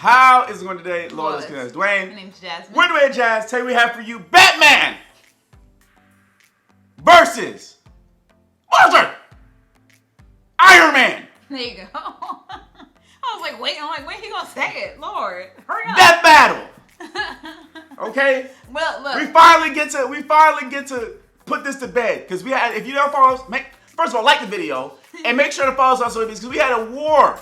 How is it going today, Lord? Dwayne. My name's Jasmine. We're Dwayne Jazz. Today we have for you Batman versus Iron Man. There you go. I was like, wait, when he gonna say it? Lord, hurry up. Death battle. Okay. Well, look. We finally get to put this to bed because we had. If you don't follow us, first of all, like the video and make sure to follow us on social media because we had a war.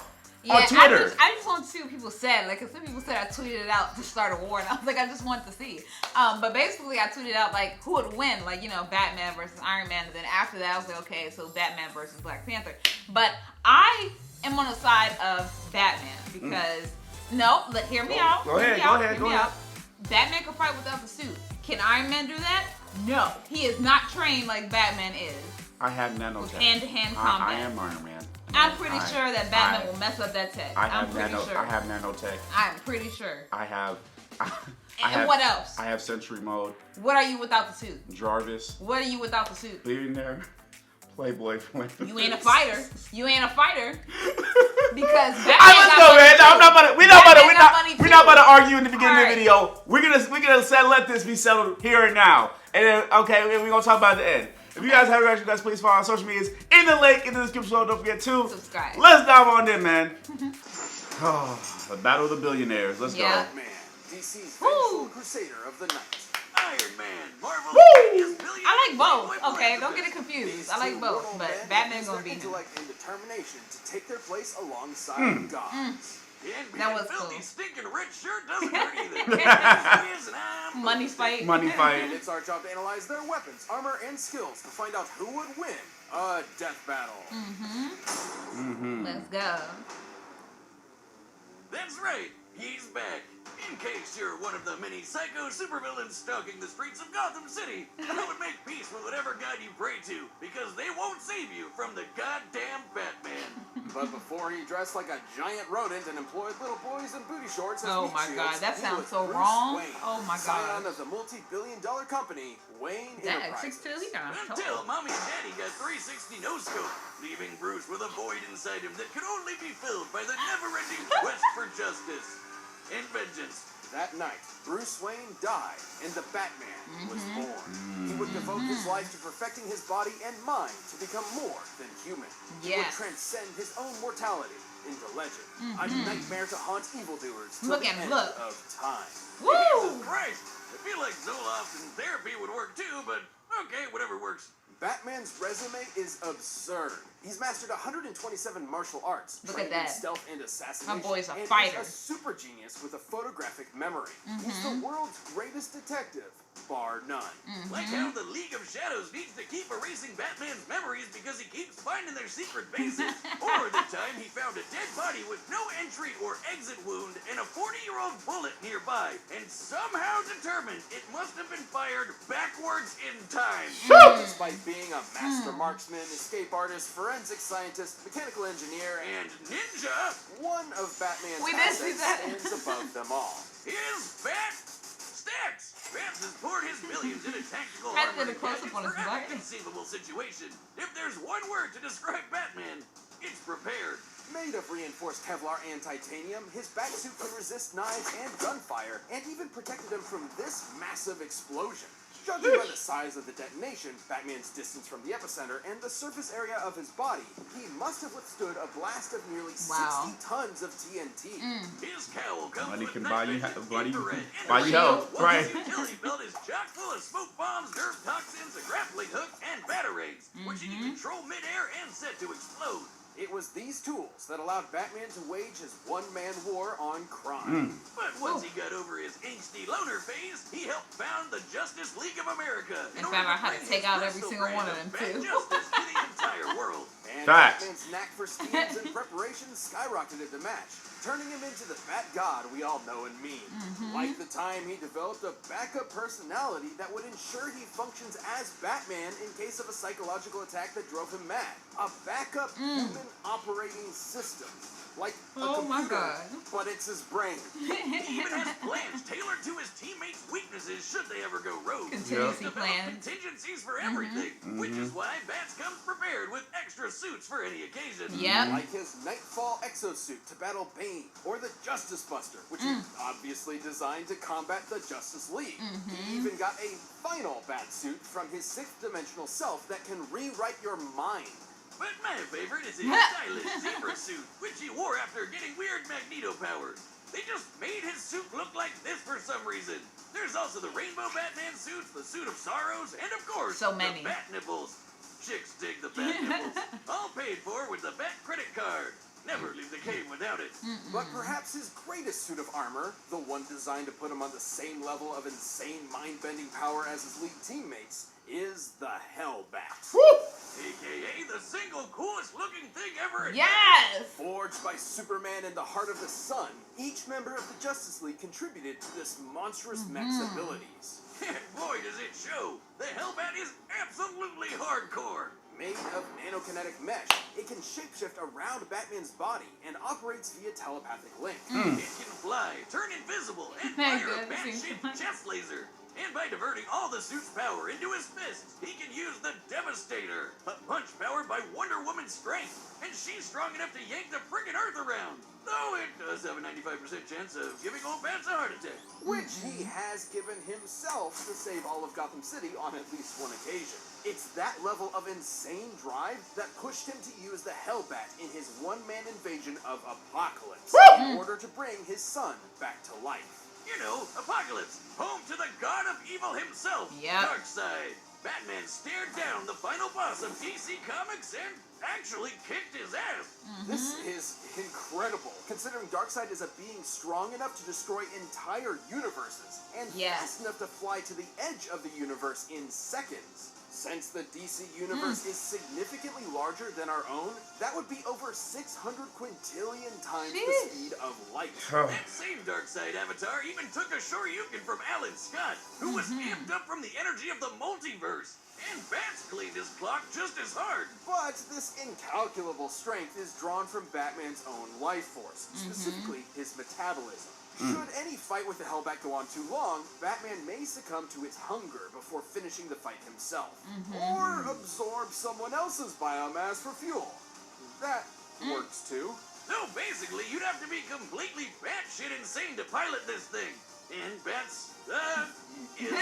On Twitter. I just want to see what people said. Like, cause some people said I tweeted it out to start a war, and I was like, I just want to see. But basically, I tweeted out like who would win, like Batman versus Iron Man, and then after that, I was like, okay, so Batman versus Black Panther. But I am on the side of Batman because hear me out. Go ahead. Batman can fight without the suit. Can Iron Man do that? No, he is not trained like Batman is. I have nanotech. Hand-to-hand combat. I am Iron Man. I'm pretty sure that Batman will mess up that tech. I have nanotech. I'm pretty sure. I have what else? I have Sentry Mode. What are you without the suit? Jarvis. What are you without the suit? Billionaire. Playboy. You ain't a fighter. Because Batman let's go, man. No, we're not about to argue in the beginning of the video. We're gonna let this be settled here and now. And then we're gonna talk about it at the end. If you guys have reactions, guys, please follow our social medias in the link in the description below. Don't forget to subscribe. Let's dive on in, man. The battle of the billionaires. Let's go. Batman, DC's vengeful crusader of the night. Iron Man, Marvel's I like both. Okay, don't get it confused. I like both, but Batman's gonna be intellect and determination to take their place alongside gods. That was cool. Stinking red shirt doesn't hurt either. Money fight. It's our job to analyze their weapons, armor, and skills to find out who would win a death battle. Let's go. That's right. He's back. In case you're one of the many psycho supervillains stalking the streets of Gotham City, who would make peace with whatever god you pray to, because they won't save you from the goddamn Batman. But before he dressed like a giant rodent and employed little boys in booty shorts as oh my shields, god, that sounds so Bruce wrong. Wayne, Oh my scion god. of the multi-billion-dollar company Wayne Enterprises. Until Mommy and Daddy got 360 no-scope, leaving Bruce with a void inside him that could only be filled by the never-ending quest for justice and vengeance. That night, Bruce Wayne died, and the Batman was born. He would devote his life to perfecting his body and mind to become more than human. He would transcend his own mortality into legend, a nightmare to haunt evildoers till the end of time. Woo! Jesus Christ! I feel like Zoloft and therapy would work too, but okay, whatever works. Batman's resume is absurd. He's mastered 127 martial arts, trained in stealth and assassination, My boy's a and fighter. is a super genius with a photographic memory. He's the world's greatest detective, bar none. Like how the League of Shadows needs to keep erasing Batman's memories because he keeps finding their secret bases, or the time he found a dead body with no entry or exit wound and a 40-year-old bullet nearby, and somehow determined it must have been fired backwards in time. Despite being a master marksman, escape artist, forensic scientist, mechanical engineer, And ninja one of Batman's assets stands above them all. is Bat Stacks. Bats has poured his millions into tactical Had armor to get a close-up on his for every butt. conceivable situation. If there's one word to describe Batman, it's prepared. Made of reinforced Kevlar and titanium, his batsuit can resist knives and gunfire, and even protected him from this massive explosion. Judging by the size of the detonation, Batman's distance from the epicenter, and the surface area of his body, he must have withstood a blast of nearly 60 tons of TNT. His cowl comes Money with can night buy you vision, buy you infrared, buy you and health, while right? His utility belt is chock full of smoke bombs, nerve toxins, a grappling hook, and batarangs, which he can control mid-air and set to explode. It was these tools that allowed Batman to wage his one-man war on crime. But once he got over his angsty loner phase, he helped found the Justice League of America. And found out how to take out every single one of them, too. Justice to the entire world. And Facts. Batman's knack for schemes and preparation skyrocketed the match, turning him into the Bat God we all know and mean. Like the time he developed a backup personality that would ensure he functions as Batman in case of a psychological attack that drove him mad. A backup human operating system. like a Oh my computer, God. but it's his brain. He even has plans tailored to his teammates' weaknesses should they ever go rogue. Contingency He's developed plans. contingencies for everything, which is why Bats comes prepared with extra suits for any occasion. Yep. Like his Nightfall exosuit to battle Bane, or the Justice Buster, which is obviously designed to combat the Justice League. He even got a final bat suit from his sixth dimensional self that can rewrite your mind. But my favorite is his stylish zebra suit, which he wore after getting weird Magneto powers. They just made his suit look like this for some reason. There's also the Rainbow Batman suit, the Suit of Sorrows, and of course, So many. the Bat Nipples. Chicks dig the Bat Nipples. All paid for with the Bat credit card. Never leave the cave without it. But perhaps his greatest suit of armor, the one designed to put him on the same level of insane mind-bending power as his league teammates, is the Hellbat. AKA the single coolest looking thing ever. Yes. Forged by Superman in the heart of the sun, each member of the Justice League contributed to this monstrous mech's abilities. Boy, does it show. The Hellbat is absolutely hardcore. Made of nanokinetic mesh, it can shapeshift around Batman's body and operates via telepathic link. It can fly, turn invisible, and My fire a goodness. bat-shaped chest laser. And by diverting all the suit's power into his fists, he can use the Devastator, a punch powered by Wonder Woman's strength. And she's strong enough to yank the friggin' Earth around. Though it does have a 95% chance of giving old Bats a heart attack. Which he has given himself to save all of Gotham City on at least one occasion. It's that level of insane drive that pushed him to use the Hellbat in his one-man invasion of Apocalypse in order to bring his son back to life. You know, Apocalypse, home to the god of evil himself, Yep. Darkseid. Batman stared down the final boss of DC Comics and actually kicked his ass. This is incredible, considering Darkseid is a being strong enough to destroy entire universes and Yes. fast enough to fly to the edge of the universe in seconds. Since the DC universe is significantly larger than our own, that would be over 600 quintillion times the Sheesh. speed of light. That same Darkseid avatar even took a Shoryuken from Alan Scott, who was amped up from the energy of the multiverse. And Bats cleaned his clock just as hard. But this incalculable strength is drawn from Batman's own life force, specifically his metabolism. Should any fight with the Hellbat go on too long, Batman may succumb to its hunger before finishing the fight himself. Or absorb someone else's biomass for fuel. That works too. So basically, you'd have to be completely batshit insane to pilot this thing. And Bats, is...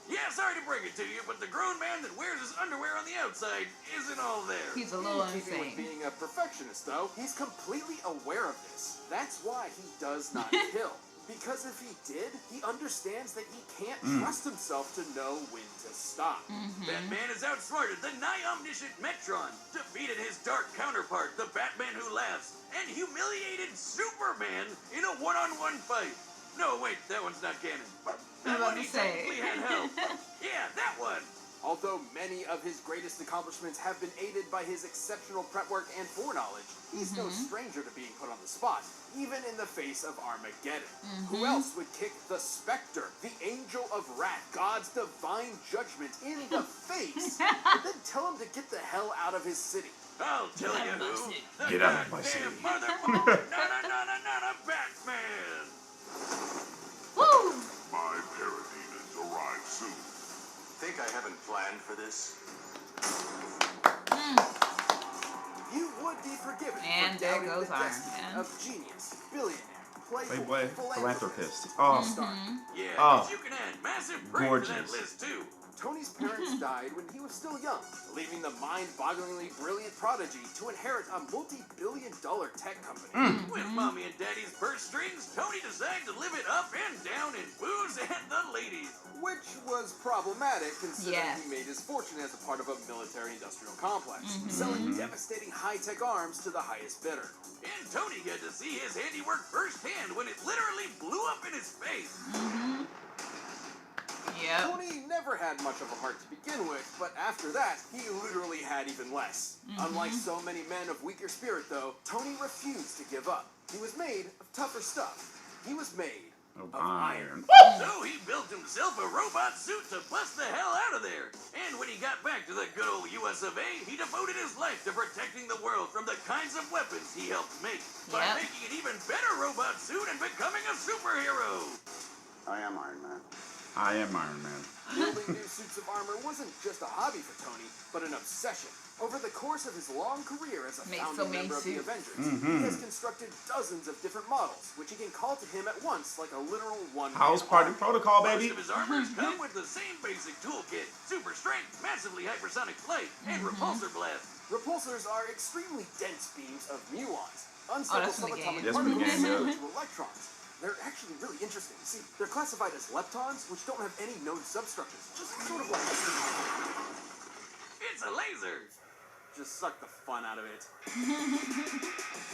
Yeah, sorry to break it to you, but the grown man that wears his underwear on the outside isn't all there. He's a little In keeping with insane. being a perfectionist, though, he's completely aware of this. That's why he does not kill. Because if he did, he understands that he can't trust himself to know when to stop. Batman is outsmarted the nigh-omniscient Metron, defeated his dark counterpart, the Batman Who Laughs, and humiliated Superman in a one-on-one fight. No, wait, that one's not canon. That about one to he say. technically had help. Yeah, that one. Although many of his greatest accomplishments have been aided by his exceptional prep work and foreknowledge, he's no stranger to being put on the spot, even in the face of Armageddon. Who else would kick the Spectre, the Angel of Wrath, God's divine judgment, in the face, and then tell him to get the hell out of his city? I'll tell you who. The Get out of my goddamn city. mother Batman. Woo! My parademons arrive soon. Think I haven't planned for this? You would be forgiven And for there doubting goes the Iron destiny Man. of genius, billionaire, playboy, Playboy, philanthropist, philanthropist. Oh. star. Yeah, Oh. but you can add massive praise to that Gorgeous. list too. Tony's parents died when he was still young, leaving the mind-bogglingly brilliant prodigy to inherit a multi-billion-dollar tech company. With mommy and daddy's purse strings, Tony decided to live it up and down in booze and the ladies. Which was problematic considering Yes. he made his fortune as a part of a military-industrial complex, selling devastating high-tech arms to the highest bidder. And Tony got to see his handiwork firsthand when it literally blew up in his face. Yep. Tony never had much of a heart to begin with, but after that, he literally had even less. Unlike so many men of weaker spirit, though, Tony refused to give up. He was made of tougher stuff. He was made of iron. So he built himself a robot suit to bust the hell out of there. And when he got back to the good old US of A, he devoted his life to protecting the world from the kinds of weapons he helped make. By making an even better robot suit and becoming a superhero. I am Iron Man. I am Iron Man. Building new suits of armor wasn't just a hobby for Tony, but an obsession. Over the course of his long career as a founding member of the Avengers, he has constructed dozens of different models, which he can call to him at once like a literal one-man House party army. protocol, baby. Most of his armors come with the same basic toolkit: super strength, massively hypersonic flight, and repulsor blast. Repulsors are extremely dense beams of muons, unstable that's from the subatomic game. That's from the particles game, similar to electrons. They're actually really interesting. See, they're classified as leptons, which don't have any known substructures. Just sort of like... It's a laser. Just suck the fun out of it.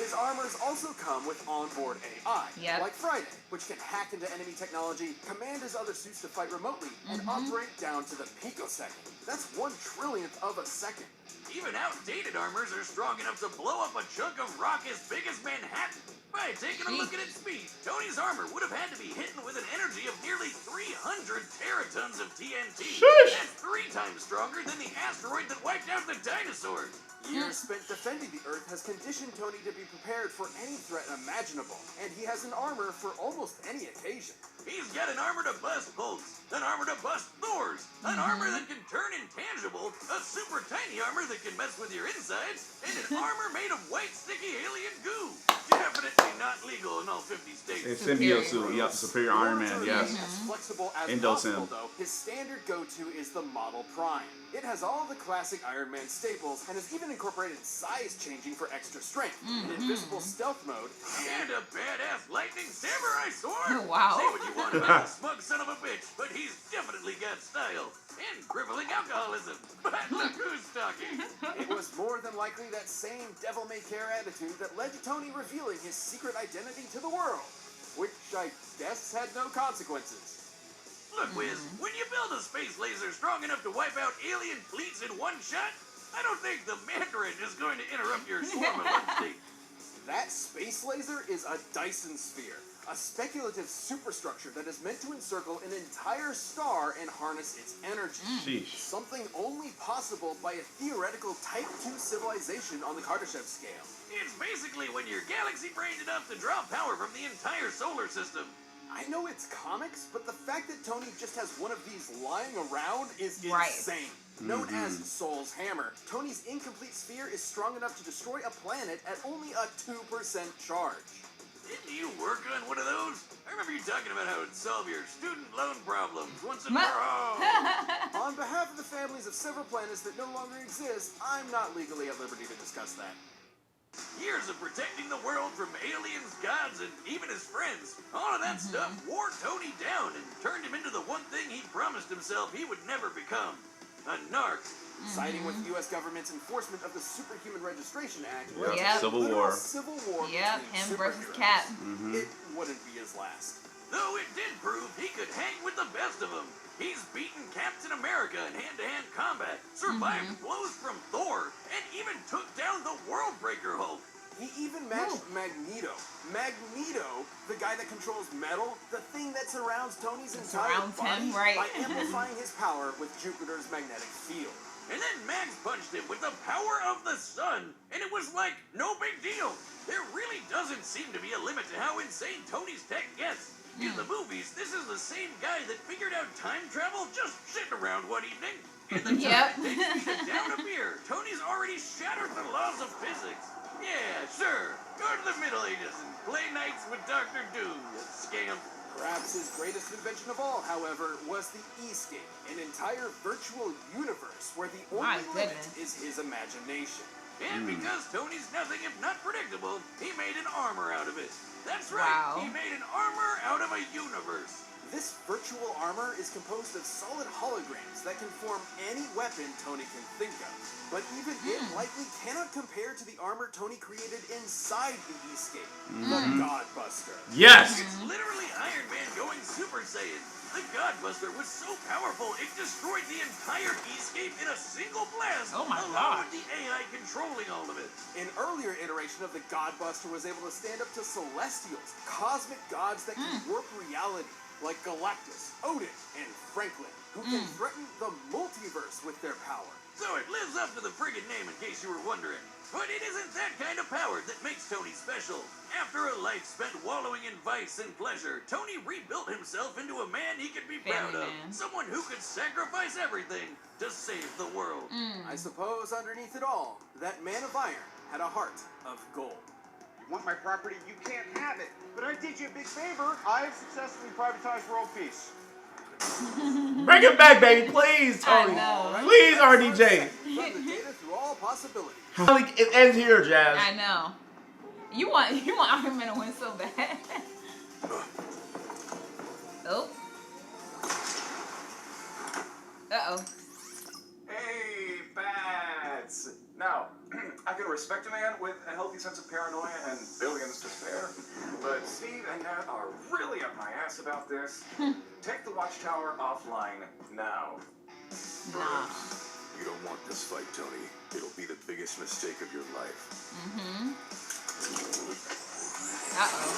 His armors also come with onboard AI, like Friday, which can hack into enemy technology, command his other suits to fight remotely, and operate down to the picosecond. That's 1/1,000,000th of a second. Even outdated armors are strong enough to blow up a chunk of rock as big as Manhattan. By taking a look at its speed, Tony's armor would have had to be hidden with an energy of nearly 300 teratons of TNT. That's 3 times stronger than the asteroid that wiped out the dinosaurs. Years spent defending the Earth has conditioned Tony to be prepared for any threat imaginable, and he has an armor for almost any occasion. He's got an armor to bust Hulks, an armor to bust Thors, an armor that can turn intangible, a super tiny armor that can mess with your insides, and an armor made of white sticky alien goo. Definitely not legal in all 50 states. It's symbiote suit. Yep, Superior Iron Man. Yes. As flexible as Endosim. possible, though, his standard go-to is the Model Prime. It has all the classic Iron Man staples and has even incorporated size changing for extra strength, an invisible stealth mode, And a badass lightning samurai sword. Wow. Say what you want about a smug son of a bitch, but he's definitely got style. And crippling alcoholism. But look who's talking. It was more than likely that same devil-may-care attitude that led to Tony revealing his secret identity to the world, which I guess had no consequences. Look, Wiz, when you build a space laser strong enough to wipe out alien fleets in one shot, I don't think the Mandarin is going to interrupt your swarm of unstates. That space laser is a Dyson sphere, a speculative superstructure that is meant to encircle an entire star and harness its energy. Sheesh. Something only possible by a theoretical Type 2 civilization on the Kardashev scale. It's basically when you're galaxy-brained enough to draw power from the entire solar system. I know it's comics, but the fact that Tony just has one of these lying around is insane. Known as Soul's Hammer, Tony's incomplete sphere is strong enough to destroy a planet at only a 2% charge. Didn't you work on one of those? I remember you talking about how it'd solve your student loan problems once and for all. On behalf of the families of several planets that no longer exist, I'm not legally at liberty to discuss that. Years of protecting the world from aliens, gods, and even his friends. All of that stuff wore Tony down and turned him into the one thing he promised himself he would never become. A narc. Siding with the U.S. government's enforcement of the Superhuman Registration Act, Yep. Civil War. Civil War Yep, between him versus superheroes. Cap. It wouldn't be his last. Though it did prove he could hang with the best of them. He's beaten Captain America in hand-to-hand combat, survived blows from Thor, and even took down the Worldbreaker Hulk. He even matched Magneto. Magneto, the guy that controls metal, the thing that surrounds Tony's entire Surrounds body, him, right. by amplifying his power with Jupiter's magnetic field. And then Max punched him with the power of the sun, and it was like no big deal. There really doesn't seem to be a limit to how insane Tony's tech gets. In the movies, this is the same guy that figured out time travel just sitting around one evening. In the time it takes me to down a beer, Tony's already shattered the laws of physics. Yeah, sure. Go to the Middle Ages and play nights with Dr. Doom, you scamp. Perhaps his greatest invention of all, however, was the E-scape, an entire virtual universe where the only limit is his imagination. And because Tony's nothing if not predictable, he made an armor out of it. That's right, he made an armor out of a universe. This virtual armor is composed of solid holograms that can form any weapon Tony can think of. But even it likely cannot compare to the armor Tony created inside the E-scape, the Godbuster. Yes! It's literally Iron Man going Super Saiyan. The Godbuster was so powerful it destroyed the entire Keyscape in a single blast. Oh my along God. with the AI controlling all of it. An earlier iteration of the Godbuster was able to stand up to Celestials, cosmic gods that can warp reality, like Galactus, Odin, and Franklin, who can threaten the multiverse with their power. So it lives up to the friggin' name, in case you were wondering. But it isn't that kind of power that makes Tony special. After a life spent wallowing in vice and pleasure, Tony rebuilt himself into a man he could be proud of. Someone who could sacrifice everything to save the world. I suppose underneath it all, that man of iron had a heart of gold. You want my property? You can't have it. But I did you a big favor. I have successfully privatized world peace. Bring it back, baby, please, Tony. I know. Please, RDJ. Run the data through all possibilities. It ends here, Jazz. I know. You want Iron Man to win so bad. Oh. Uh-oh. Hey, bats! Now, I can respect a man with a healthy sense of paranoia and billions to spare, but Steve and Nat are really up my ass about this. Take the Watchtower offline now. Nah. You don't want this fight, Tony. It'll be the biggest mistake of your life. Uh-oh.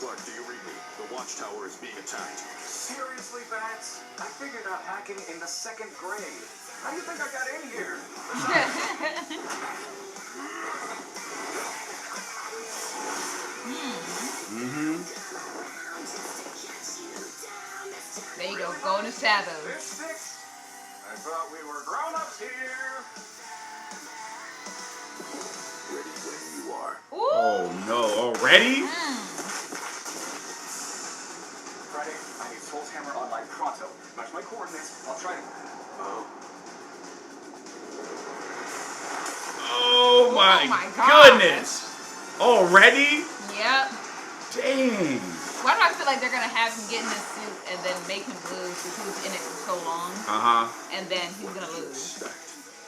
Clark, do you read me? The Watchtower is being attacked. Seriously, bats? I figured out hacking in the 2nd grade. How do you think I got in here? There you go. Go in the shadows. This sticks. I thought we were grown-ups here. Ready when you are. Ooh. Oh no, already? Friday, I need Soul's Hammer online pronto. Match my coordinates. I'll try to... Oh my God. goodness. Already? Yep. Dang. Why do I feel like they're gonna have him get in this suit and then make him lose because he was in it for so long? And then he's gonna lose.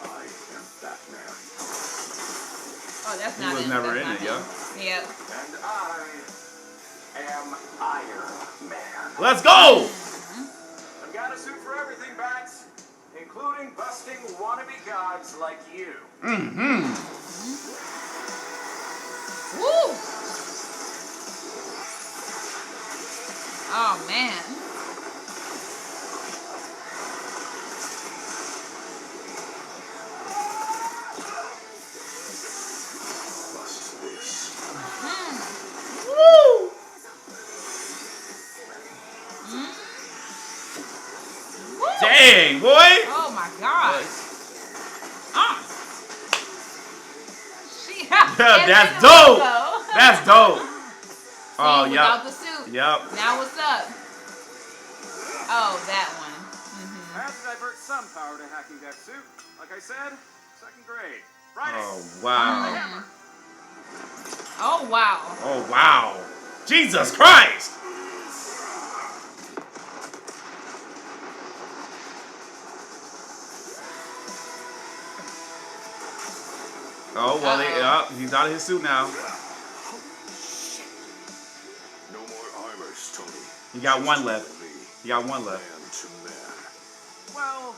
I am Batman. Oh, that's He not was him. never That's in not it, him. yeah. Yep. And I am Iron Man. Let's go! I've got a suit for everything, bats, including busting wannabe gods like you. Woo! Oh man. Bust this. Woo! Dang, boy! Oh my god. She That's dope! That's dope! Oh, without yep. the suit. Yep. Now what's up? Oh, that one. I have to divert some power to hacking that suit. Like I said, 2nd grade. Friday. Oh, wow. Hammer. Oh wow. Oh, wow. Jesus Christ! Oh, well, he's out of his suit now. No more armors, Tony. He got one left. He got one left. Man to man. Well,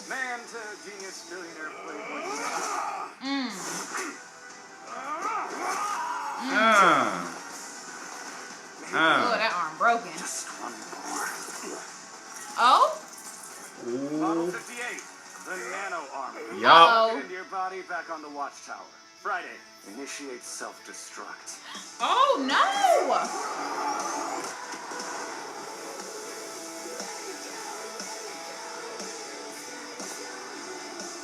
man to genius billionaire playboy. Oh, that arm broken. Just one more. Oh? Model 58, the nano armor. Yup. Get into your body, back on the Watchtower. Friday, initiate self-destruct. Oh no!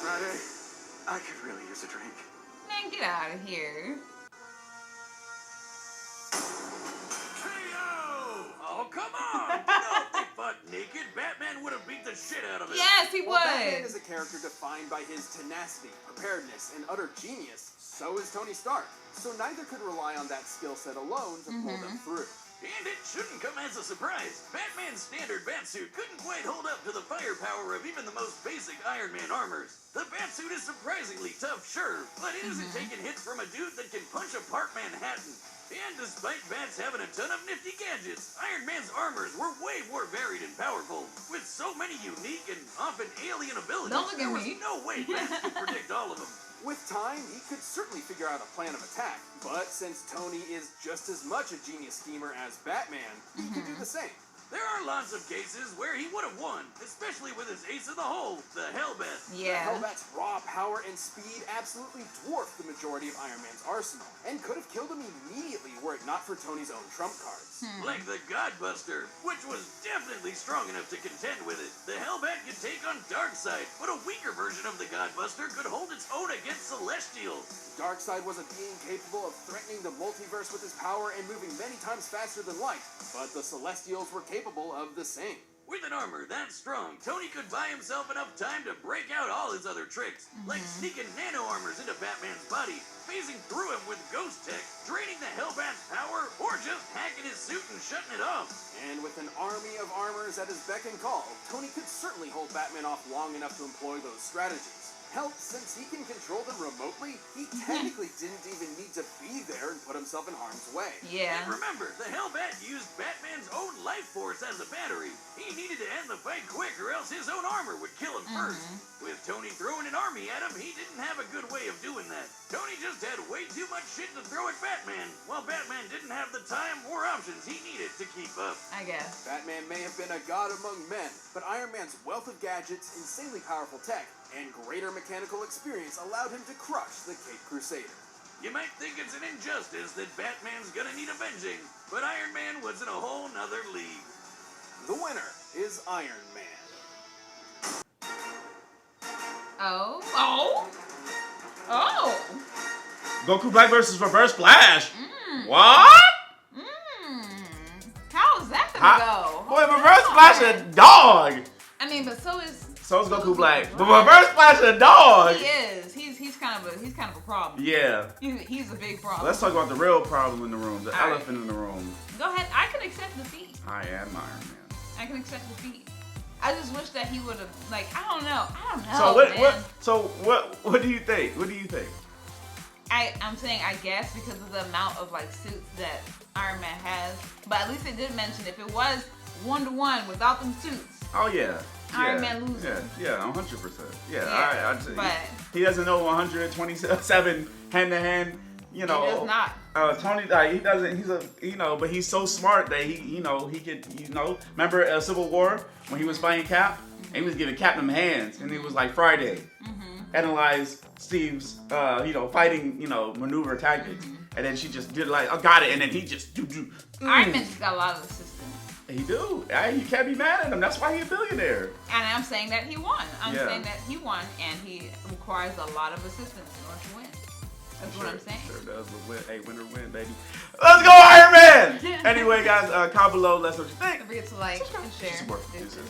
Friday, I could really use a drink. Man, get out of here. Oh, come on! You know, if they fought naked, Batman would have beat the shit out of it. Yes, he While Batman would. is a character defined by his tenacity, preparedness, and utter genius, so is Tony Stark. So neither could rely on that skill set alone to pull them through. And it shouldn't come as a surprise. Batman's standard Batsuit couldn't quite hold up to the firepower of even the most basic Iron Man armors. The Batsuit is surprisingly tough, sure, but it isn't taking hits from a dude that can punch apart Manhattan. And despite bats having a ton of nifty gadgets, Iron Man's armors were way more varied and powerful. With so many unique and often alien abilities, Don't look at there was me. no way bats could predict all of them. With time, he could certainly figure out a plan of attack, but since Tony is just as much a genius schemer as Batman, he could do the same. There are lots of cases where he would have won, especially with his ace of the hole, the Hellbat. Yeah. Hellbat's raw power and speed absolutely dwarfed the majority of Iron Man's arsenal, and could have killed him immediately were it not for Tony's own trump cards. Like the Godbuster, which was definitely strong enough to contend with it. The Hellbat could take on Darkseid, but a weaker version of the Godbuster could hold its own against Celestial. Darkseid was a being capable of threatening the multiverse with his power and moving many times faster than light, but the Celestials were capable of the same. With an armor that strong, Tony could buy himself enough time to break out all his other tricks, like sneaking nano armors into Batman's body, phasing through him with ghost tech, draining the Hellbat's power, or just hacking his suit and shutting it off. And with an army of armors at his beck and call, Tony could certainly hold Batman off long enough to employ those strategies. Hell, since he can control them remotely, he technically didn't even need to be there and put himself in harm's way. Yeah. And remember, the Hellbat used Batman's own life force as a battery. He needed to end the fight quick or else his own armor would kill him first. With Tony throwing an army at him, he didn't have a good way of doing that. Tony just had way too much shit to throw at Batman, while Batman didn't have the time or options he needed to keep up. I guess. Batman may have been a god among men, but Iron Man's wealth of gadgets, insanely powerful tech, and greater mechanical experience allowed him to crush the Caped Crusader. You might think it's an injustice that Batman's gonna need avenging, but Iron Man was in a whole nother league. The winner is Iron Man. Oh. Oh. Oh. Goku Black versus Reverse Flash. What? How is that gonna go? Boy, Reverse Flash a dog. I mean, but so is Goku Black. But Reverse Flash a dog. He is. He's kind of a problem. Yeah. He's a big problem. Let's talk about the real problem in the room, the All right. elephant in the room. Go ahead. I can accept defeat. I am Iron Man. I can accept defeat. I just wish that he would have, like, I don't know. So what do you think? What do you think? I'm saying I guess because of the amount of like suits that Iron Man has, but at least they did mention if it was 1-to-1 without them suits. Oh yeah. Iron Man loses. Yeah, 100%. Yeah, Yeah, I'd say but he doesn't know 127 hand to hand. You know, he does not. Tony, he doesn't. But he's so smart that he could. Remember Civil War when he was fighting Cap, and he was giving Cap them hands, and it was like Friday. Analyze Steve's, fighting, maneuver tactics, and then she just did like, I got it, and then he just do. Iron Man just got a lot of assistance. He do. You can't be mad at him. That's why he's a billionaire. And I'm saying that he won. I'm Yeah. saying that he won, and he requires a lot of assistance in order to win. That's what I'm saying. Sure does. Winner win, baby. Let's go, Iron Man! Anyway, guys, comment below. Let us know what you think. Don't forget to like and share. Support. This is